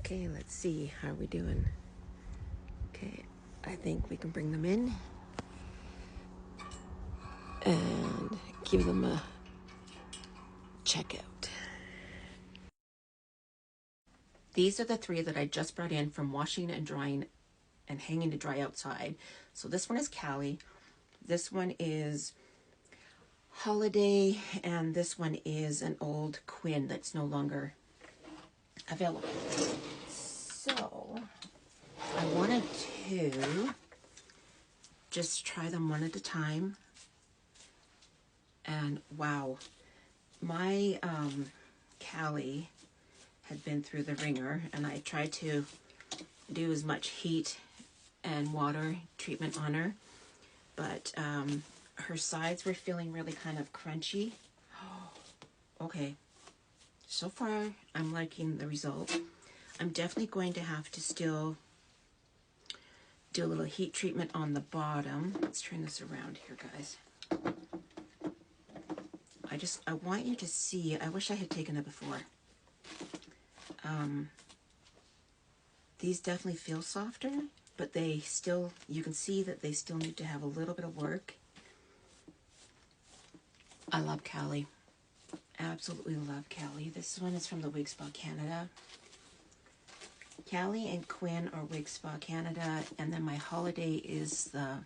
Okay, let's see how we doing. Okay, I think we can bring them in and give them a checkout. These are the three that I just brought in from washing and drying and hanging to dry outside. So this one is CALLIE, this one is Holiday, and this one is an old Quinn that's no longer available. So I wanted to just try them one at a time. And wow, my CALLIE had been through the ringer, and I tried to do as much heat and water treatment on her, but her sides were feeling really kind of crunchy. Okay, so far I'm liking the result. I'm definitely going to have to still do a little heat treatment on the bottom. Let's turn this around here, guys. I want you to see, I wish I had taken it before. These definitely feel softer, but they still, you can see that they still need to have a little bit of work. I love CALLIE. Absolutely love CALLIE. This one is from the Wig Spa Canada. CALLIE and Quinn are Wig Spa Canada, and then my Holiday is the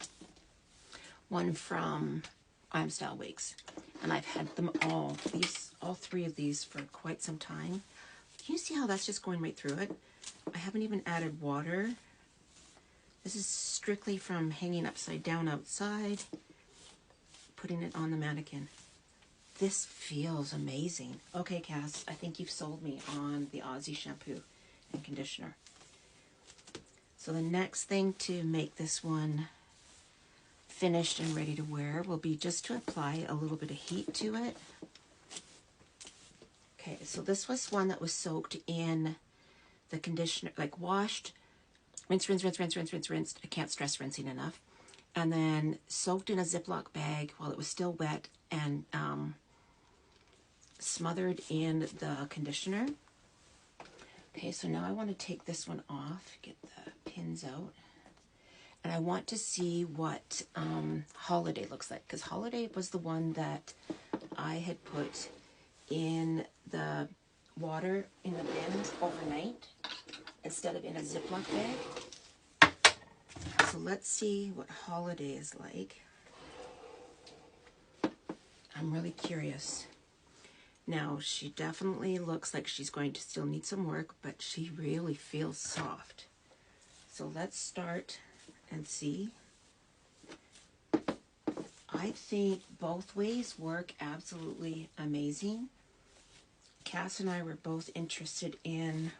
one from IMSTYLE Wigs. And I've had them all three of these for quite some time. Can you see how that's just going right through it? I haven't even added water. This is strictly from hanging upside down outside, putting it on the mannequin. This feels amazing. Okay, Cass, I think you've sold me on the Aussie shampoo and conditioner. So the next thing to make this one finished and ready to wear will be just to apply a little bit of heat to it. Okay, so this was one that was soaked in the conditioner, like washed, rinse, rinse, rinse, rinse, rinse, rinse, rinse. I can't stress rinsing enough. And then soaked in a Ziploc bag while it was still wet and smothered in the conditioner. Okay, so now I want to take this one off, get the pins out. And I want to see what Holiday looks like, because Holiday was the one that I had put in the water in the bin overnight instead of in a Ziploc bag. So let's see what Holiday is like. I'm really curious. Now, she definitely looks like she's going to still need some work, but she really feels soft. So let's start and see. I think both ways work absolutely amazing. Cass and I were both interested in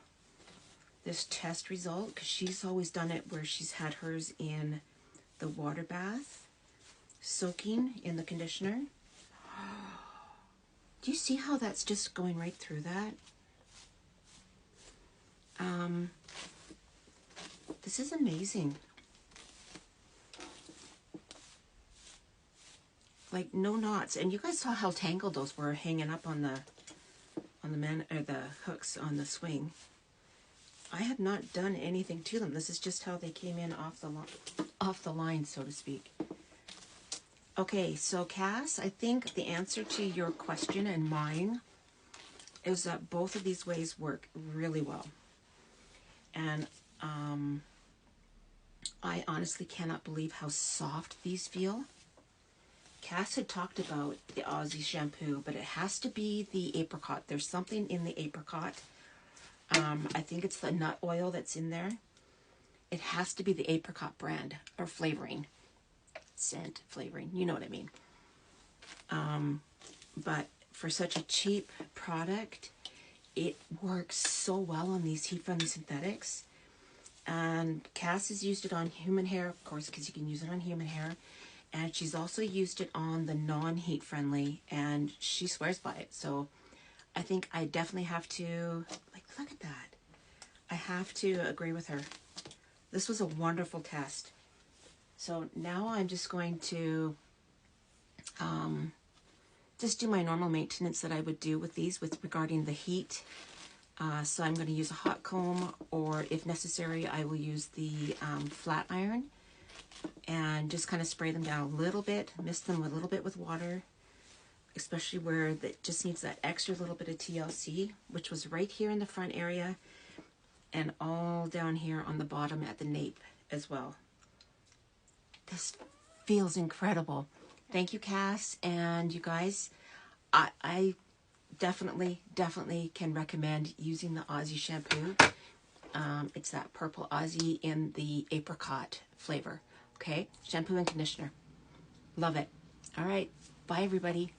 this test result because she's always done it where she's had hers in the water bath, soaking in the conditioner. Do you see how that's just going right through that? This is amazing. Like no knots, and you guys saw how tangled those were hanging up on the hooks on the swing. I have not done anything to them. This is just how they came in off the line, so to speak. Okay, so Cass, I think the answer to your question and mine is that both of these ways work really well. And I honestly cannot believe how soft these feel. Cass had talked about the Aussie shampoo, but it has to be the apricot. There's something in the apricot. I think it's the nut oil that's in there. It has to be the apricot brand or flavoring. Scent, flavoring, you know what I mean. But for such a cheap product, it works so well on these heat-friendly synthetics. And Cass has used it on human hair, of course, because you can use it on human hair. And she's also used it on the non-heat friendly, and she swears by it. So I think I definitely have to, like, look at that. I have to agree with her. This was a wonderful test. So now I'm just going to just do my normal maintenance that I would do with these regarding the heat So I'm going to use a hot comb, or if necessary, I will use the flat iron and just kind of spray them down a little bit, mist them a little bit with water, especially where it just needs that extra little bit of TLC, which was right here in the front area and all down here on the bottom at the nape as well. This feels incredible. Thank you, Cass, and you guys. I definitely can recommend using the Aussie shampoo. It's that purple Aussie in the apricot flavor. Okay, shampoo and conditioner. Love it. All right, bye everybody.